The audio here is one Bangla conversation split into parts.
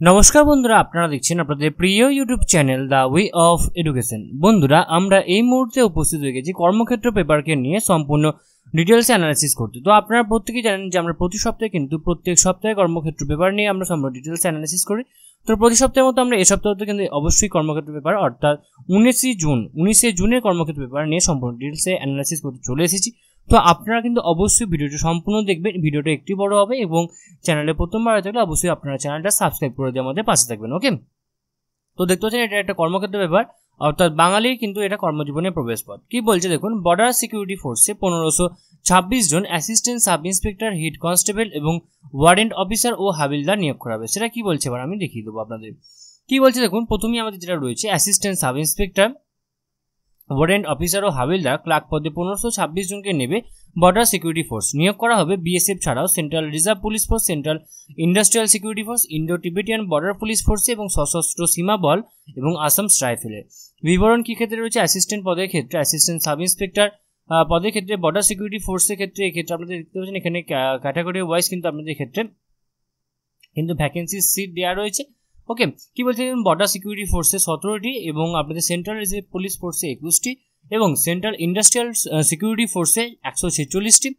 নমস্কার বন্ধুরা, আপনারা দেখছেন আপনাদের প্রিয় YouTube channel the way of education. বন্ধুরা, আমরা এই মুহূর্তে উপস্থিত হয়ে গেছি কর্মক্ষেত্র পেপারকে নিয়ে সম্পূর্ণ ডিটেলসে অ্যানালাইসিস করতে। তো আপনারা প্রত্যেকেই জানেন যে আমরা প্রতি সপ্তাহে কিন্তু প্রত্যেক সপ্তাহে কর্মক্ষেত্র পেপার নিয়ে আমরা সম্পূর্ণ ডিটেলসে অ্যানালাইসিস করি। তো প্রতি সপ্তাহের মতো আমরা এই সপ্তাহতে কিন্তু অবশ্যই কর্মক্ষেত্র পেপার অর্থাৎ 19শে জুনের কর্মক্ষেত্র পেপার নিয়ে সম্পূর্ণ ডিটেলসে অ্যানালাইসিস করতে চলে এসেছি। তো আপনারা কিন্তু অবশ্যই ভিডিওটি সম্পূর্ণ দেখবেন। ভিডিওটা একটি বড় হবে এবং চ্যানেলে প্রথমবার হয়ে থাকলে অবশ্যই আপনারা চ্যানেলটা সাবস্ক্রাইব করে দিয়ে আমাদের পাশে থাকবেন। ওকে, তো দেখতে পাচ্ছেন এটা একটা কর্মক্ষেত্র পেপার অর্থাৎ বাঙালির কিন্তু এটা কর্মজীবনের প্রবেশপথ। কি বলছে দেখুন, বর্ডার সিকিউরিটি ফোর্সে 1526 জন assistant sub inspector, head constable এবং ওয়ারেন্ট অফিসার ও হাবিলদার নিয়োগ করা হবে। সেটা কি বলছে এবার আমি দেখিয়ে দেবো আপনাদের। কি বলছে দেখুন, প্রথমেই আমাদের যেটা রয়েছে assistant sub inspector, warrant officer ও হাবিলদার ক্লার্ক পদে 1526 জনকে নেবে বর্ডার সিকিউরিটি ফোর্স। নিয়োগ করা হবে বিএসএফ ছাড়াও central reserve police force, central industrial security force, Indo Tibetan border police ফোর্সে এবং সশস্ত্র সীমা বল এবং আসাম রাইফেলে। বিবরণ কি ক্ষেত্রে রয়েছে, অ্যাসিস্ট্যান্ট পদের ক্ষেত্রে অ্যাসিস্ট্যান্ট সাব ইন্সপেক্টর পদের ক্ষেত্রে বর্ডার সিকিউরিটি ফোর্সের ক্ষেত্রে এক্ষেত্রে আপনাদের দেখতে পাচ্ছেন এখানে ক্যাটাগরি ওয়াইজ কিন্তু আপনাদের ক্ষেত্রে কিন্তু ভ্যাকেন্সি সিট দেওয়া রয়েছে। ওকে, কি বলছে বর্ডার সিকিউরিটি ফোর্সে 17টি এবং আপনাদের সেন্ট্রাল রিজার্ভ পুলিশ ফোর্সে 21টি এবং সেন্ট্রাল ইন্ডাস্ট্রিয়াল সিকিউরিটি ফোর্সে 146টি।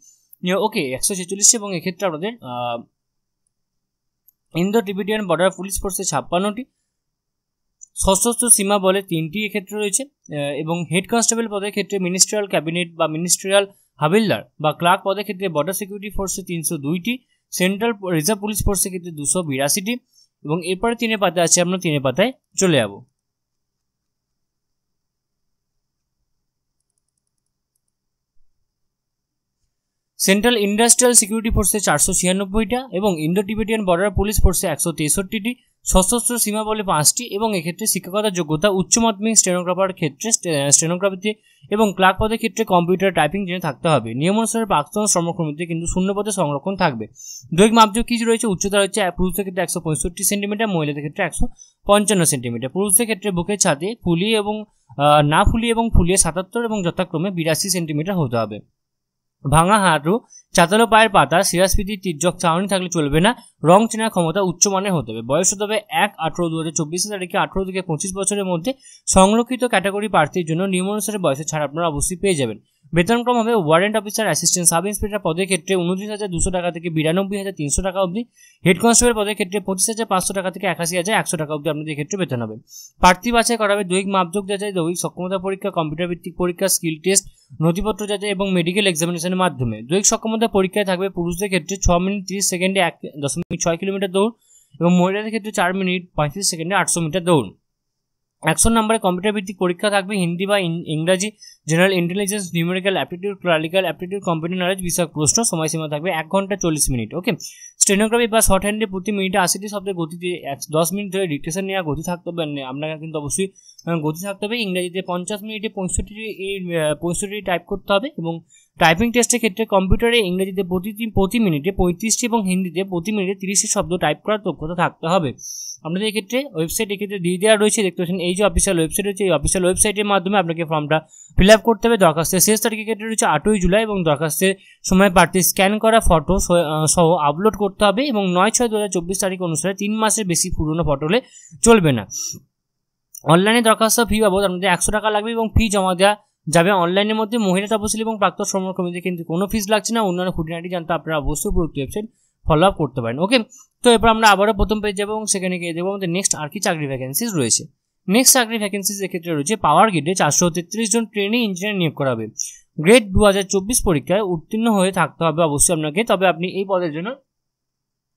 ওকে, 146টি এবং এক্ষেত্রে আপনাদের ইন্দো টিবেটিয়ান বর্ডার পুলিশ ফোর্সে 56টি, সশস্ত্র সীমা বলে 3টি এক্ষেত্রে রয়েছে এবং হেড কনস্টেবল পদের ক্ষেত্রে মিনিস্ট্রিয়াল ক্যাবিনেট বা মিনিস্ট্রিয়াল হাবিলদার বা ক্লার্ক পদের ক্ষেত্রে বর্ডার সিকিউরিটি ফোর্সে 302টি, সেন্ট্রাল রিজার্ভ পুলিশ ফোর্সের ক্ষেত্রে 282টি এবং এরপরে 3 পাতায় আছে, আমরা 3 পাতায় চলে যাব। সেন্ট্রাল ইন্ডাস্ট্রিয়াল সিকিউরিটি ফোর্সে 496টা এবং ইন্দো টিবেটিয়ান বর্ডার পুলিশ ফোর্সে 163টি, সশস্ত্র সীমা বলে 5টি এবং এক্ষেত্রে শিক্ষকতার যোগ্যতা উচ্চ মাধ্যমিক স্টেনোগ্রাফার ক্ষেত্রে স্টেনোগ্রাফিতে এবং ক্লার্ক পদের ক্ষেত্রে কম্পিউটার টাইপিং জেনে থাকতে হবে। নিয়ম অনুসারে প্রাক্তন শ্রমকর্মীদের কিন্তু শূন্য পদে সংরক্ষণ থাকবে। দৈহিক মাপযোগ কি রয়েছে, উচ্চতা হচ্ছে পুরুষদের ক্ষেত্রে 165 সেন্টিমিটার, মহিলাদের ক্ষেত্রে 155 সেন্টিমিটার। পুরুষদের ক্ষেত্রে বুকের ছাদে ফুলিয়ে এবং না ফুলিয়ে এবং ফুলিয়ে 77 এবং যথাক্রমে 82 সেন্টিমিটার হতে হবে। ভাঙা হাঁটু, চাতালো পায়ের পাতা, শিরাস্ফীতি, তির্যক চাউনি থাকলে চলবে না। রং চেনার ক্ষমতা উচ্চমানের হতে হবে। বয়স হতে হবে 1/18/2024 তারিখে 18 থেকে 25 বছরের মধ্যে। সংরক্ষিত ক্যাটাগরি প্রার্থীর জন্য নিয়ম অনুসারে বয়সের ছাড় আপনারা অবশ্যই পেয়ে যাবেন। বেতনক্রম হবে warrant officer assistant sub inspector পদের ক্ষেত্রে 29,200 টাকা থেকে 92,300 টাকা অবধি। হেড কনস্টেবল পদের ক্ষেত্রে 25,500 টাকা থেকে 81,100 টাকা অবধি আপনাদের ক্ষেত্রে বেতন হবে। প্রার্থী বাছাই করা হবে দৈহিক মাপযোগ যাচাই, দৈহিক সক্ষমতা পরীক্ষা, কম্পিউটার ভিত্তিক পরীক্ষা, স্কিল টেস্ট, নথিপত্র যাচাই এবং মেডিকেল এক্সামিনেশনের মাধ্যমে। দৈহিক সক্ষমতা পরীক্ষায় থাকবে পুরুষদের ক্ষেত্রে 6 মিনিট 30 সেকেন্ডে 1.6 কিলোমিটার দৌড় এবং মহিলাদের ক্ষেত্রে 4 মিনিট 35 সেকেন্ডে 800 মিটার দৌড়। 100 নম্বরে কম্পিউটার ভিত্তিক পরীক্ষা থাকবে হিন্দি বা ইংরাজি, general intelligence, numerical aptitude, clerical aptitude, computer knowledge বিষয়ক প্রশ্ন। সময়সীমা থাকবে 1 ঘন্টা 40 মিনিট। ওকে, স্টেনোগ্রাফি বা শর্ট হ্যান্ডে প্রতি মিনিটে 80টি শব্দের গতিতে 10 মিনিট ধরে ডিকটেশন নেওয়া গতি থাকতে হবে। আপনাকে কিন্তু অবশ্যই গতি থাকতে হবে। ইংরেজিতে 50 মিনিটে 65টি টাইপ করতে হবে এবং টাইপিং টেস্টের ক্ষেত্রে কম্পিউটারে ইংরেজিতে প্রতি মিনিটে 35টি এবং হিন্দিতে প্রতি মিনিটে 30টি শব্দ টাইপ করার দক্ষতা থাকতে হবে। আপনাদের এক্ষেত্রে ওয়েবসাইট এক্ষেত্রে দিয়ে দেওয়া রয়েছে, দেখতে পাচ্ছেন এই যে অফিসিয়াল ওয়েবসাইট রয়েছে, এই অফিসিয়াল ওয়েবসাইটের মাধ্যমে আপনাকে ফর্মটা ফিল আপ করতে হবে। দরখাস্তের শেষ তারিখের ক্ষেত্রে রয়েছে 8ই জুলাই এবং দরখাস্তের সময় প্রার্থী স্ক্যান করা ফটো সহ আপলোড করতে হবে এবং 9/6/2024 তারিখ অনুসারে 3 মাসের বেশি পুরনো ফটো হলে চলবে না। অনলাইনে দরখাস্ত ফি বাবদ আপনাদের 100 টাকা লাগবে এবং ফি জমা দেওয়া যাবে অনলাইনের মধ্যে। মহিলা তপশিলি এবং প্রাক্তন শ্রমকর্মীদের কিন্তু কোনো ফিস লাগছে না। অন্যান্য খুঁটিনাটি জানতে আপনারা অবশ্যই পুরো ওয়েবসাইট ফলো আপ করতে পারেন। ওকে, তো এরপর আমরা আবারও প্রথম পেজ যাবো এবং সেখানে গিয়ে দেখবো আমাদের নেক্সট আর কি চাকরি ভ্যাকেন্সিজ রয়েছে। নেক্সট চাকরি ভ্যাকেন্সিজ এক্ষেত্রে রয়েছে পাওয়ার গ্রিডে 433 জন ট্রেনি ইঞ্জিনিয়ার নিয়োগ করা হবে। গ্রেড 2024 পরীক্ষায় উত্তীর্ণ হয়ে থাকতে হবে অবশ্যই আপনাকে, তবে আপনি এই পদের জন্য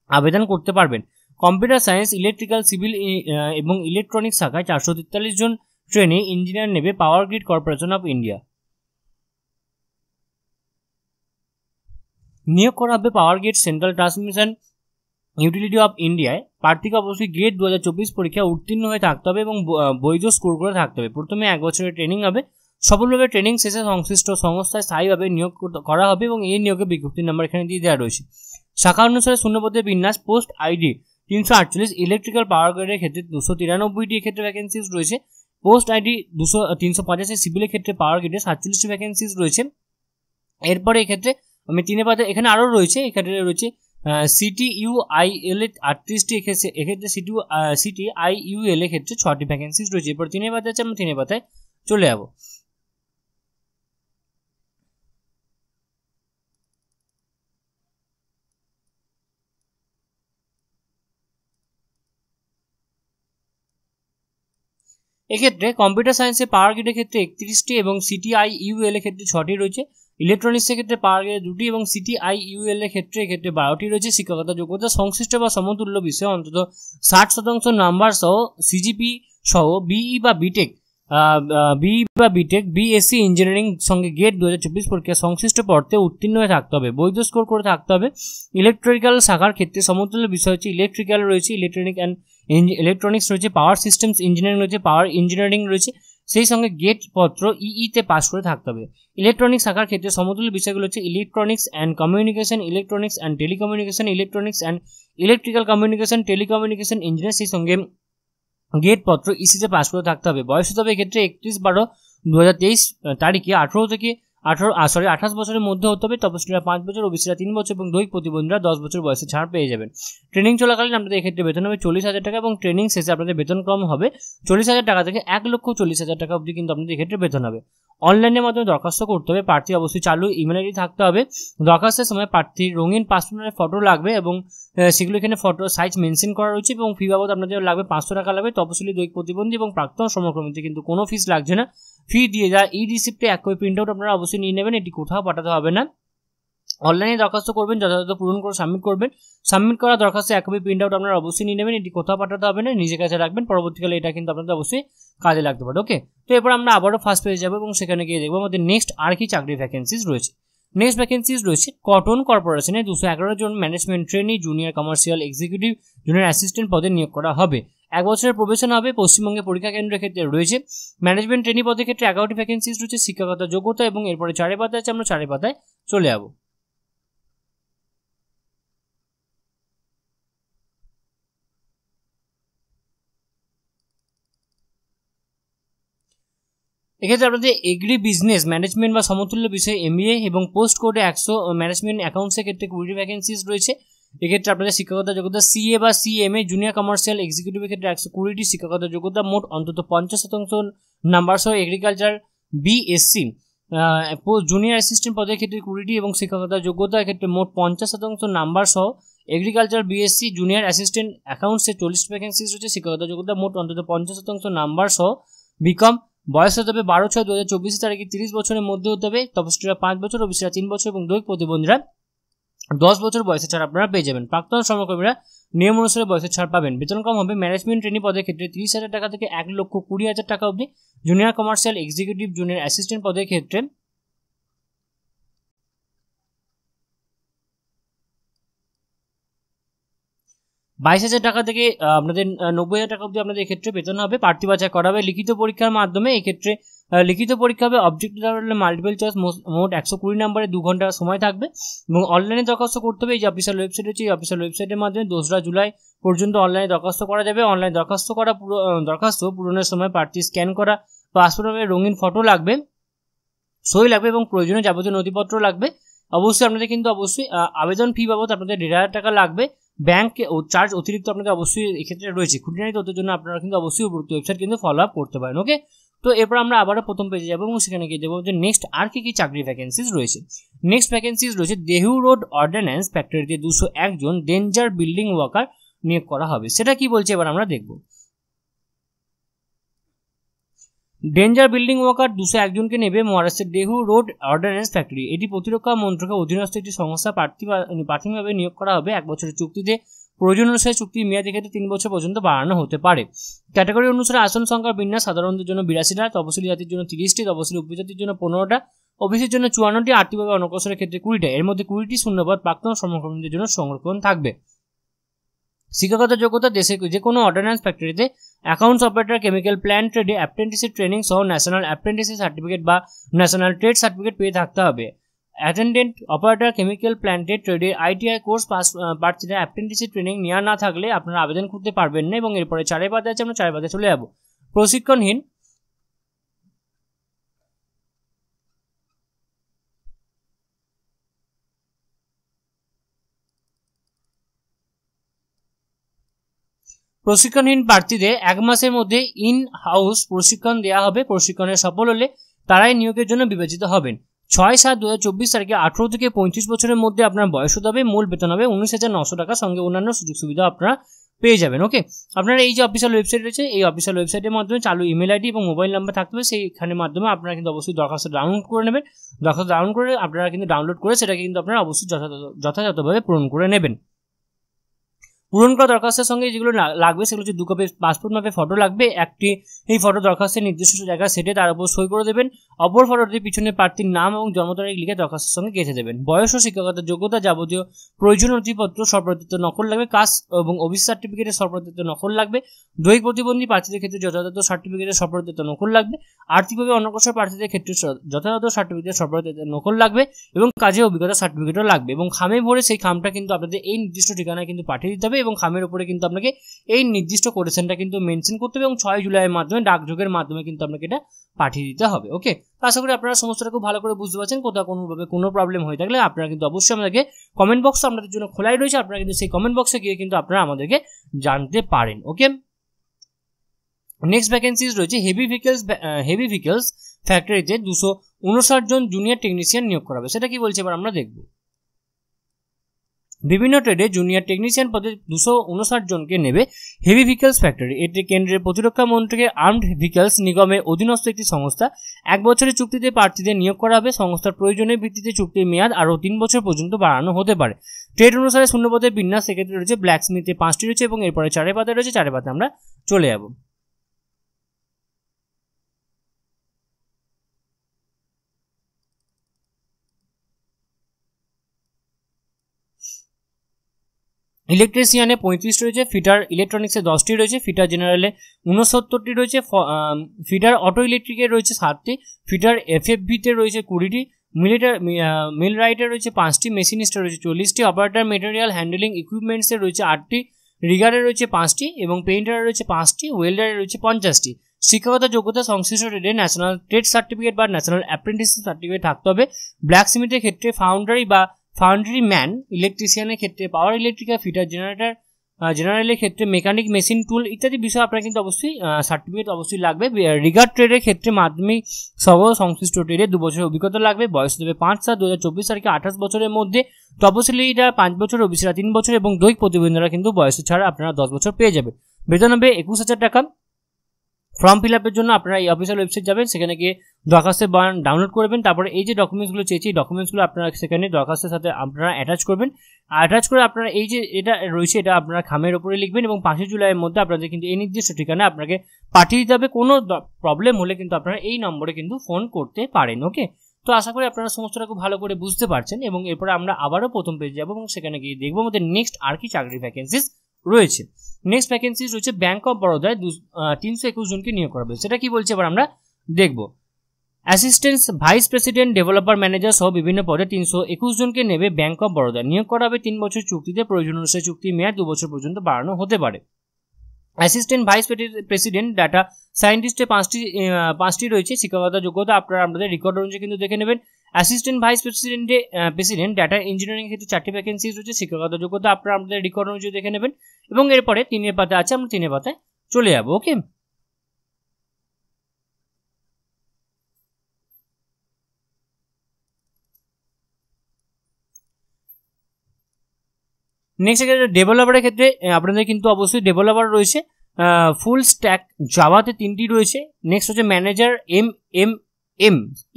আবেদন করতে পারবেন। কম্পিউটার সায়েন্স, ইলেকট্রিক্যাল, সিভিল এবং ইলেকট্রনিক্স শাখায় 443 জন ট্রেনি ইঞ্জিনিয়ার নেবে power grid corporation of India. নিয়োগ করা হবে power grid central transmission utility of ইন্ডিয়ায়। প্রার্থীকে অবশ্যই গ্রেড 2024 পরীক্ষায় উত্তীর্ণ হয়ে থাকতে হবে এবং বৈধ স্কোর করে থাকতে হবে। প্রথমে 1 বছরের ট্রেনিং হবে। সফলভাবে ট্রেনিং শেষে সংশ্লিষ্ট সংস্থায় স্থায়ীভাবে নিয়োগ করা হবে এবং এই নিয়োগের বিজ্ঞপ্তির নাম্বার এখানে দিয়ে দেওয়া রয়েছে। শাখা অনুসারে শূন্যপদের বিন্যাস, পোস্ট আইডি 348, ইলেকট্রিক্যাল পাওয়ার গ্রিডের ক্ষেত্রে 293টি এক্ষেত্রে ভ্যাকেন্সিজ রয়েছে। পোস্ট আইডি 385, সিভিলের ক্ষেত্রে পাওয়ার গ্রিডে 47 ভ্যাকেন্সিজ রয়েছে। এরপরে এক্ষেত্রে আমি 3 পাতে এখানে আরও রয়েছে, এখানে রয়েছে CTUIL এ 38টি, এক্ষেত্রে CTIUL এর ক্ষেত্রে 6টি ভ্যাকেন্সিজ রয়েছে। এরপর 3 পাতায় আছে, আমরা 3 পাতায় চলে যাব। এক্ষেত্রে কম্পিউটার সায়েন্সে পাওয়ার গ্রেডের ক্ষেত্রে 31টি এবং CTIUL এর ক্ষেত্রে 6টি রয়েছে। ইলেকট্রনিক্সের ক্ষেত্রে পাওয়ার গ্রেড 2টি এবং CTIUL এর ক্ষেত্রে 12টি রয়েছে। শিক্ষকতা যোগ্যতা সংশ্লিষ্ট বা সমতুল্য বিষয়ে অন্তত 60% নাম্বার সহ সিজিপি সহ বিই বা বিটেক বিএসসি ইঞ্জিনিয়ারিং সঙ্গে গেট 2024 পরীক্ষা সংশ্লিষ্ট পড়তে উত্তীর্ণ হয়ে থাকতে হবে, বৈধ স্কোর করে থাকতে হবে। ইলেকট্রিক্যাল শাখার ক্ষেত্রে সমতুল্য বিষয় হচ্ছে ইলেকট্রিক্যাল রয়েছে, ইলেকট্রনিক্স রয়েছে, পাওয়ার সিস্টেমস ইঞ্জিনিয়ারিং রয়েছে, পাওয়ার ইঞ্জিনিয়ারিং রয়েছে, সেই সঙ্গে গেট পত্র ইইতে পাস করে থাকতে হবে। ইলেকট্রনিক্স শাখার ক্ষেত্রে সমতুল্য বিষয়গুলো হচ্ছে electronics and communication, electronics and telecommunication, electronics and electrical communication, telecommunication engineer, সেই সঙ্গে গেট পত্র ইসিতে পাস করে থাকতে হবে। বয়স হতে হবে এক্ষেত্রে 31/12/2023 তারিখে 28 বছরের মধ্যে হতে হবে। তপশিলীরা 5 বছর, ওবিসিরা 3 বছর এবং দৈহিক প্রতিবন্ধীরা 10 বছর বয়সে ছাড় পেয়ে যাবেন। ট্রেনিং চলাকালীন আপনাদের এক্ষেত্রে বেতন হবে 40,000 টাকা এবং ট্রেনিং শেষে আপনাদের বেতন কম হবে 40,000 টাকা থেকে 1,40,000 টাকা অবধি কিন্তু আপনাদের এক্ষেত্রে বেতন হবে। অনলাইনের মাধ্যমে দরখাস্ত করতে হবে। প্রার্থী অবশ্যই চালু ইমেল আইডি থাকতে হবে। দরখাস্তের সময় প্রার্থীর রঙিন পাসপোর্টের ফটো লাগবে এবং সেগুলো এখানে ফটো সাইজ মেনশন করা রয়েছে এবং ফি বাবদ আপনাদের লাগবে 500 টাকা লাগবে। তপশিলি দৈহিক প্রতিবন্ধী এবং প্রাক্তন সমক্রমিতে কিন্তু কোনো ফিস লাগছে না, ফি দিয়ে যা ই রিসিপ্টে এক কপি প্রিন্ট আউট আপনারা অবশ্যই নিয়ে নেবেন, এটি কোথাও পাঠাতে হবে না। অনলাইনে দরখাস্ত করবেন, যথাযথ পূরণ করে সাবমিট করবেন। সাবমিট করা দরখাস্তে এক কপি প্রিন্ট আউট আপনারা অবশ্যই নিয়ে নেবেন, এটি কোথাও পাঠাতে হবে না, নিজের কাছে রাখবেন, পরবর্তীকালে এটা কিন্তু আপনাদের অবশ্যই কাজে লাগতে পারে। ওকে, তো এরপর আমরা আবারও ফার্স্ট পেজে যাবো এবং সেখানে গিয়ে দেখবো আমাদের নেক্সট আর কি চাকরির ভ্যাকেন্সিজ রয়েছে। নেক্সট ভ্যাকেন্সিজ রয়েছে কটন কর্পোরেশনে 211 জন management trainee, junior commercial executive, junior assistant পদে নিয়োগ করা হবে। 1 বছরের প্রবেশন হবে। পশ্চিমবঙ্গে পরীক্ষা কেন্দ্রের ক্ষেত্রে রয়েছে। ম্যানেজমেন্ট ট্রেনি পদের ক্ষেত্রে 11টি ভ্যাকেন্সিজ রয়েছে। শিক্ষাগত যোগ্যতা এবং এরপরে 4 পাতায় আছে, আমরা 4 পাতায় চলে যাবো। এক্ষেত্রে আপনাদের এগ্রি বিজনেস ম্যানেজমেন্ট বা সমতুল্য বিষয়ে MBA এবং পোস্ট কোডে 100 ম্যানেজমেন্ট অ্যাকাউন্টসের ক্ষেত্রে 20টি ভ্যাকেন্সিজ রয়েছে। এক্ষেত্রে আপনাদের শিক্ষাগত যোগ্যতা CA বা CMA, জুনিয়র কমার্শিয়াল এক্সিকিউটিভের ক্ষেত্রে 120টি শিক্ষাগত যোগ্যতা, মোট অন্তত 50% নাম্বার সহ এগ্রিকালচার BSc, জুনিয়র অ্যাসিস্ট্যান্ট পদের ক্ষেত্রে 20টি এবং শিক্ষাগত যোগ্যতা ক্ষেত্রে মোট 50% নাম্বার সহ এগ্রিকালচার BSc, জুনিয়র অ্যাসিস্ট্যান্ট অ্যাকাউন্টসে 40টি ভ্যাকেন্সিজ রয়েছে। শিক্ষাগত যোগ্যতা মোট অন্তত 50% নাম্বার সহ বিকম। বয়স হতে হবে 12/6/2024 তারিখে 30 বছরের মধ্যে হতে হবে। তপশিলীরা 5 বছর, ওবিসিরা 3 বছর এবং দৈহিক প্রতিবন্ধীরা 10 বছর বয়সে ছাড় আপনারা পেয়ে যাবেন। প্রাক্তন সমকর্মীরা নিয়ম অনুসারে বয়সে ছাড় পাবেন। বেতন কম হবে। ম্যানেজমেন্ট ট্রেনি পদের ক্ষেত্রে 30,000 টাকা থেকে 1,20,000 টাকা অবধি। Junior commercial executive, junior assistant পদের ক্ষেত্রে 22,000 টাকা থেকে আপনাদের 90,000 টাকা অবধি আপনাদের এক্ষেত্রে বেতন হবে। প্রার্থী বাছাই করা হবে লিখিত পরীক্ষার মাধ্যমে। এক্ষেত্রে লিখিত পরীক্ষা হবে, অবজেক্টিভ মাল্টিপল চয়েস, মোট 120 নম্বরে 2 ঘন্টা সময় থাকবে এবং অনলাইনে দরখাস্ত করতে হবে। এই যে অফিসিয়াল ওয়েবসাইট হচ্ছে, এই অফিসিয়াল ওয়েবসাইটের মাধ্যমে 2রা জুলাই পর্যন্ত অনলাইনে দরখাস্ত করা যাবে। অনলাইন দরখাস্ত পূরণের সময় প্রার্থী স্ক্যান করা পাসপোর্টের রঙিন ফটো লাগবে, সই লাগবে এবং প্রয়োজনীয় যাবতীয় নথিপত্র লাগবে। অবশ্যই আপনাদের কিন্তু অবশ্যই আবেদন ফি বাবদ আপনাদের 1,500 টাকা লাগবে। ব্যাংক চার্জ অতিরিক্ত আপনাদের অবশ্যই এক্ষেত্রে রয়েছে। খুঁটিনাটি তথ্যের জন্য আপনারা কিন্তু অবশ্যই উপরোক্ত ওয়েবসাইট কিন্তু ফলো আপ করতে পারেন। ওকে, তো এরপর আমরা আবারও প্রথম পেজে যাবো এবং সেখানে গিয়ে দেবো যে নেক্সট আর কি চাকরি ভ্যাকেন্সিজ রয়েছে। নেক্সট ভ্যাকেন্সিজ রয়েছে দেহু রোড অর্ডিন্যান্স ফ্যাক্টরিতে 201 জন ডেঞ্জার বিল্ডিং ওয়ার্কার নিয়োগ করা হবে। সেটা কি বলছে এবার আমরা দেখব। ডেঞ্জার বিল্ডিং ওয়ার্কার 201 জনকে নেবে মহারাষ্ট্রের দেহু রোড অর্ডিন্যান্স ফ্যাক্টরি। এটি প্রতিরক্ষা মন্ত্রকের অধীনস্থ একটি সংস্থা। প্রাথমিকভাবে নিয়োগ করা হবে 1 বছরের চুক্তিতে। প্রয়োজন অনুসারে চুক্তির মেয়াদ ক্ষেত্রে 3 বছর পর্যন্ত বাড়ানো হতে পারে। ক্যাটাগরি অনুসারে আসন সংখ্যার বিন্যাস সাধারণদের জন্য 82টা, তপশিলি জাতির জন্য 30টি, তপশিলি উপজাতির জন্য 15টা, ওবিসির জন্য 54টি, আর্থিকভাবে অনগ্রসরের ক্ষেত্রে 20টা। এর মধ্যে 20টি শূন্যপদ প্রাক্তন সমকর্মীদের জন্য সংরক্ষণ থাকবে। শিক্ষাগত যোগ্যতা দেশের যে কোনো অর্ডিন্যান্স ফ্যাক্টরিতে অ্যাকাউন্টস অপারেটর, কেমিক্যাল প্ল্যান্ট ট্রেডে অ্যাপ্রেন্টিসশিপ ট্রেনিং সহ ন্যাশনাল অ্যাপ্রেন্টিসশিপ সার্টিফিকেট বা ন্যাশনাল ট্রেড সার্টিফিকেট পেয়ে থাকতে হবে। অ্যাটেন্ডেন্ট অপারেটর, কেমিক্যাল প্ল্যান্টের ট্রেডে ITI কোর্স পাস প্রার্থীরা অ্যাপ্রেন্টিসশিপ ট্রেনিং নেওয়া না থাকলে আপনারা আবেদন করতে পারবেন না। এবং এরপরে 4 পাতায় আছে, আমরা 4 পাতায় চলে যাব। প্রশিক্ষণহীন প্রশিক্ষণহীন প্রার্থীদের 1 মাসের মধ্যে ইন হাউস প্রশিক্ষণ দেওয়া হবে। প্রশিক্ষণে সফল হলে তারাই নিয়োগের জন্য বিবেচিত হবেন। 6/7/2024 তারিখে 18 থেকে 35 বছরের মধ্যে আপনার বয়স হতে হবে। মূল বেতন হবে 19,900 টাকা, সঙ্গে অন্যান্য সুযোগ সুবিধা আপনারা পেয়ে যাবেন। ওকে, আপনারা এই যে অফিসিয়াল ওয়েবসাইট রয়েছে, এই অফিসিয়াল ওয়েবসাইটের মাধ্যমে চালু ইমেল আইডি এবং মোবাইল নাম্বার থাকতে হবে, সেইখানের মাধ্যমে আপনারা কিন্তু অবশ্যই দরখাস্ত ডাউনলোড করে নেবেন। দরখাস্ত ডাউনলোড করে আপনারা কিন্তু ডাউনলোড করে সেটাকে কিন্তু আপনারা অবশ্যই যথাযথভাবে পূরণ করে নেবেন। পূরণ করা দরখাস্তের সঙ্গে যেগুলো লাগবে সেগুলো হচ্ছে 2 কপি পাসপোর্ট মাপের ফটো লাগবে। একটি এই ফটো দরখাস্তের নির্দিষ্ট জায়গায় সেটে তার উপর সই করে দেবেন। অপর ফটোটি পিছনে প্রার্থীর নাম এবং জন্ম তারিখ লিখে দরখাস্তের সঙ্গে গেঁথে দেবেন। বয়স ও শিক্ষাগত যোগ্যতা যাবতীয় প্রয়োজনীয় নথিপত্র সর্বপ্রতিত নকল লাগবে। কাস্ট এবং ওবিসি সার্টিফিকেটের সর্বপ্রতিত নকল লাগবে। দৈহিক প্রতিবন্ধী প্রার্থীদের ক্ষেত্রে যথাযথ সার্টিফিকেটের সর্বপ্রতিত নকল লাগবে। আর্থিকভাবে অনগ্রসর প্রার্থীদের ক্ষেত্রে যথাযথ সার্টিফিকেটের সর্বপ্রতিত নকল লাগবে এবং কাজে অভিজ্ঞতা সার্টিফিকেটও লাগবে। এবং খামে ভরে সেই খামটা কিন্তু আপনাদের এই নির্দিষ্ট ঠিকানায় কিন্তু পাঠিয়ে দিতে হবে এবং খামের উপরে কিন্তু আপনাকে এই নির্দিষ্ট কোটেশনটা কিন্তু মেনশন করতে হবে এবং 6 জুলাইয়ের মাধ্যমে ডাকযোগের মাধ্যমে কিন্তু আপনাকে এটা পাঠিয়ে দিতে হবে। ওকে, তো আশা করি আপনারা সমস্যাটা খুব ভালো করে বুঝতে পারছেন। কোথাও কোনোভাবে কোনো প্রবলেম হয়ে থাকলে আপনারা কিন্তু অবশ্যই আমাদেরকে কমেন্ট বক্স আপনাদের জন্য খোলাই রয়েছে, আপনারা কিন্তু সেই কমেন্ট বক্সে গিয়ে কিন্তু আপনারা আমাদেরকে জানতে পারেন। ওকে, নেক্সট ভ্যাকেন্সিজ রয়েছে হেভি ভেহিকলস ফ্যাক্টরিতে 259 জন জুনিয়র টেকনিশিয়ান নিয়োগ করা হবে। সেটা কি বলছে এবার আমরা দেখব। বিভিন্ন ট্রেডে জুনিয়র টেকনিশিয়ান পদে 259 জনকে নেবে হেভি ভেহিকলস ফ্যাক্টরি। এটি কেন্দ্রের প্রতিরক্ষা মন্ত্রকের আর্মড ভেহিকলস নিগমের অধীনস্থ একটি সংস্থা। 1 বছরের চুক্তিতে প্রার্থীদের নিয়োগ করা হবে। সংস্থার প্রয়োজনের ভিত্তিতে চুক্তির মেয়াদ আরও 3 বছর পর্যন্ত বাড়ানো হতে পারে। ট্রেড অনুসারে শূন্যপদের বিন্যাস সেক্ষেত্রে রয়েছে ব্ল্যাক স্মিথে 5টি রয়েছে এবং এরপরে 4 পাতা রয়েছে। 4 পাতা আমরা চলে যাব। ইলেকট্রিশিয়ানে 35 রয়েছে, ফিটার ইলেকট্রনিক্সে 10টি রয়েছে, ফিটার জেনারেলে 69টি রয়েছে, ফিটার অটো ইলেকট্রিকে রয়েছে 7টি, ফিটার এফএফভিতে রয়েছে 20টি, মিল রাইটে রয়েছে 5টি, মেশিনিস্টে রয়েছে 40টি, অপারেটর মেটেরিয়াল হ্যান্ডলিং ইকুইপমেন্টসে রয়েছে 8টি, রিগারে রয়েছে 5টি এবং পেইন্টারে রয়েছে 5টি, ওয়েল্ডারে রয়েছে 50টি। শিক্ষাগত যোগ্যতা সংশ্লিষ্ট ট্রেডে ন্যাশনাল ট্রেড সার্টিফিকেট বা ন্যাশনাল অ্যাপ্রেন্টিসশিপ সার্টিফিকেট থাকতে হবে। ব্ল্যাক স্মিথের ক্ষেত্রে ফাউন্ডারি ম্যান, ইলেকট্রিশিয়ানের ক্ষেত্রে পাওয়ার ইলেকট্রিক্যাল, ফিটার জেনারেলের ক্ষেত্রে মেকানিক, মেশিন টুল ইত্যাদি বিষয় আপনার কিন্তু অবশ্যই সার্টিফিকেট অবশ্যই লাগবে। রিগার ট্রেডের ক্ষেত্রে মাধ্যমিক সহ সংশ্লিষ্ট ট্রেডে 2 বছরের অভিজ্ঞতা লাগবে। বয়স দেবে 5/7/2024 তারিখে 28 বছরের মধ্যে। তপশিলীরা 5 বছর, ওবিসিরা 3 বছর এবং দৈহিক প্রতিবন্ধীরা কিন্তু বয়স ছাড়া আপনারা 10 বছর পেয়ে যাবেন। বেতন হবে 21,000 টাকা। ফর্ম ফিল আপের জন্য আপনারা এই অফিসিয়াল ওয়েবসাইট যাবেন, সেখানে গিয়ে দরখাস্তের বয়ান ডাউনলোড করবেন। তারপরে এই যে ডকুমেন্টসগুলো চেয়েছি, এই ডকুমেন্টসগুলো আপনারা সেখানে দরখাস্তের সাথে আপনারা অ্যাটাচ করবেন। অ্যাটাচ করে আপনারা এই যে এটা রয়েছে এটা আপনারা খামের ওপরে লিখবেন এবং 5 জুলাইয়ের মধ্যে আপনাদের কিন্তু এই নির্দিষ্ট ঠিকানায় আপনাকে পাঠিয়ে দিতে হবে। কোনো প্রবলেম হলে কিন্তু আপনারা এই নম্বরে কিন্তু ফোন করতে পারেন। ওকে, তো আশা করি আপনারা সমস্তটা খুব ভালো করে বুঝতে পারছেন এবং এরপরে আমরা আবারও প্রথম পেজে যাবো এবং সেখানে গিয়ে দেখবো আমাদের নেক্সট আর কি চাকরি ভ্যাকেন্সিস রয়েছে। নেক্সট ভ্যাকেন্সিজ রয়েছে ব্যাংক অফ বরোদায় 321 জনকে নিয়োগ করা হবে। সেটা কি বলছে এবার আমরা দেখব। Assistant vice president, developer manager সহ বিভিন্ন পদে 321 জনকে নেবে ব্যাংক অফ বরোদায়। নিয়োগ করা হবে 3 বছর চুক্তিতে। প্রয়োজন অনুসারে চুক্তির মেয়াদ 2 বছর পর্যন্ত বাড়ানো হতে পারে। অ্যাসিস্ট্যান্ট ভাইস প্রেসিডেন্ট, ডাটা সায়েন্টিস্টে 5টি রয়েছে। শিক্ষাগত যোগ্যতা আপনারা আমাদের রেকর্ড অনুযায়ী কিন্তু দেখে নেবেন। Assistant vice president data engineering ক্ষেত্রে 4টি ভ্যাকেন্সি রয়েছে। শিক্ষাগত যোগ্যতা আপনারা আমাদের রেকর্ড অনুযায়ী দেখে নেবেন এবং এরপরে 3 পাতা আছে, আমরা 3 পাতায় চলে যাবো। ওকে, নেক্সট ডেভেলপারের ক্ষেত্রে আপনাদের কিন্তু অবশ্যই ডেভেলপার রয়েছে। ফুল স্ট্যাক জাভাতে 3টি রয়েছে। নেক্সট হচ্ছে ম্যানেজার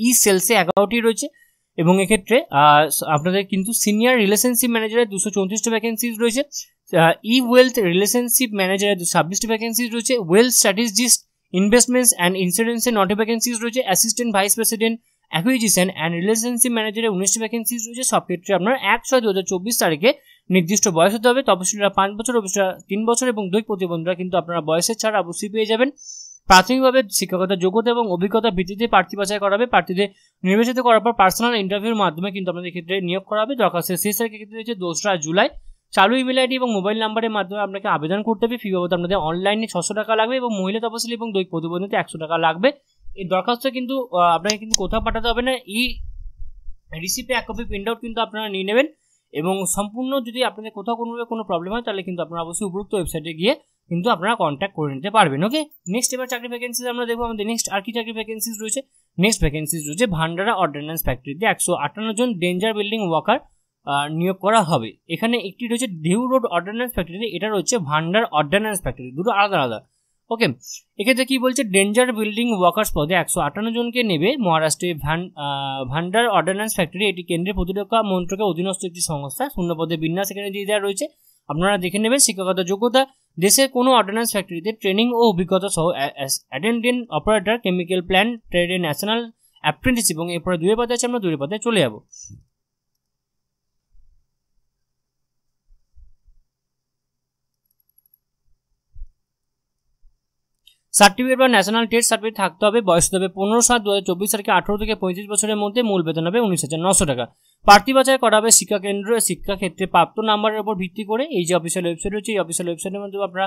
ই সেলসে 11টি রয়েছে এবং এক্ষেত্রে আপনাদের কিন্তু সিনিয়র রিলেশনশিপ ম্যানেজারে 234টি ভ্যাকেন্সিজ রয়েছে। ই ওয়েলথ রিলেশনশিপ ম্যানেজারে 26টি ভ্যাকেন্সিজ রয়েছে। ওয়েলথ স্ট্র্যাটেজিস্ট, ইনভেস্টমেন্টস অ্যান্ড ইন্স্যুরেন্সে 9টি ভ্যাকেন্সিজ রয়েছে। Assistant vice president acquisition and relationship ম্যানেজারে 19টি ভ্যাকেন্সিজ রয়েছে। সব ক্ষেত্রে আপনার 1/6/2024 তারিখে নির্দিষ্ট বয়স হতে হবে। তপশিলীরা 5 বছর, ওবিসিরা 3 বছর এবং দৈহিক প্রতিবন্ধীরা কিন্তু আপনারা বয়সের ছাড় অবশ্যই পেয়ে যাবেন। প্রাথমিকভাবে শিক্ষাগত যোগ্যতা এবং অভিজ্ঞতা ভিত্তিতে প্রার্থী বাছাই করা হবে। প্রার্থীদের নির্বাচিত করার পর পার্সোনাল ইন্টারভিউর মাধ্যমে কিন্তু আপনাদের ক্ষেত্রে নিয়োগ করা হবে। দরখাস্তের শেষ তারিখের ক্ষেত্রে রয়েছে 2রা জুলাই। চালু ইমেল আইডি এবং মোবাইল নাম্বারের মাধ্যমে আপনাকে আবেদন করতে হবে। ফি বাবদ আপনাদের অনলাইনে 600 টাকা লাগবে এবং মহিলা তপশিলি এবং দৈহিক প্রতিবন্ধীতে 100 টাকা লাগবে। এই দরখাস্ত কিন্তু আপনাকে কিন্তু কোথাও পাঠাতে হবে না, রিসিপ্টে 1 কপি প্রিন্ট আউট কিন্তু আপনারা নিয়ে নেবেন এবং সম্পূর্ণ যদি আপনাদের কোথাও কোনোভাবে কোনো প্রবলেম হয় তাহলে কিন্তু আপনারা অবশ্যই উপরোক্ত ওয়েবসাইটে গিয়ে কিন্তু আপনারা কন্ট্যাক্ট করে নিতে পারবেন। ওকে, নেক্সট এবার চাকরি ভ্যাকেন্সিজ আমরা দেখবো। আমাদের নেক্সট আর কি চাকরি ভ্যাকেন্সিজ রয়েছে? নেক্সট ভ্যাকেন্সিজ রয়েছে ভান্ডারা অর্ডিন্যান্স ফ্যাক্টরিতে 158 জন ডেঞ্জার বিল্ডিং ওয়ার্কার নিয়োগ করা হবে। এখানে একটি রয়েছে ঢেউ রোড অর্ডিন্যান্স ফ্যাক্টরিতে, এটা রয়েছে ভান্ডার অর্ডিন্যান্স ফ্যাক্টরি, দুটো আলাদা আলাদা। ওকে, এক্ষেত্রে কি বলছে, ডেঞ্জার বিল্ডিং ওয়ার্কার্স পদে 158 জনকে নেবে মহারাষ্ট্রে ভান্ডার অর্ডিন্যান্স ফ্যাক্টরি। এটি কেন্দ্রীয় প্রতিরক্ষা মন্ত্রকের অধীনস্থ একটি সংস্থা। শূন্য পদে বিন্যাস এখানে দিয়ে দেওয়া রয়েছে, আপনারা দেখে নেবেন। শিক্ষাগত যোগ্যতা, দেশের কোনো অর্ডিন্যান্স ফ্যাক্টরিতে ট্রেনিং ও অভিজ্ঞতা সহ attendant operator, chemical plant trade, national apprentice. এবং এরপরে দুই পাতায় আছে, আমরা দুই পাতায় চলে যাব। সার্টিফিকেট বা ন্যাশনাল টেস্ট সার্টিফিকেট থাকতে হবে। বয়স হতে হবে 15/7/2024 তারিখে 18 থেকে 35 বছরের মধ্যে। মূল বেতন হবে 19,900 টাকা। প্রার্থী বাছাই করা হবে শিক্ষাকেন্দ্র শিক্ষাক্ষেত্রে প্রাপ্ত নাম্বারের উপর ভিত্তি করে। এই যে অফিসিয়াল ওয়েবসাইট রয়েছে, এই অফিসিয়াল ওয়েবসাইটের মধ্যে আপনারা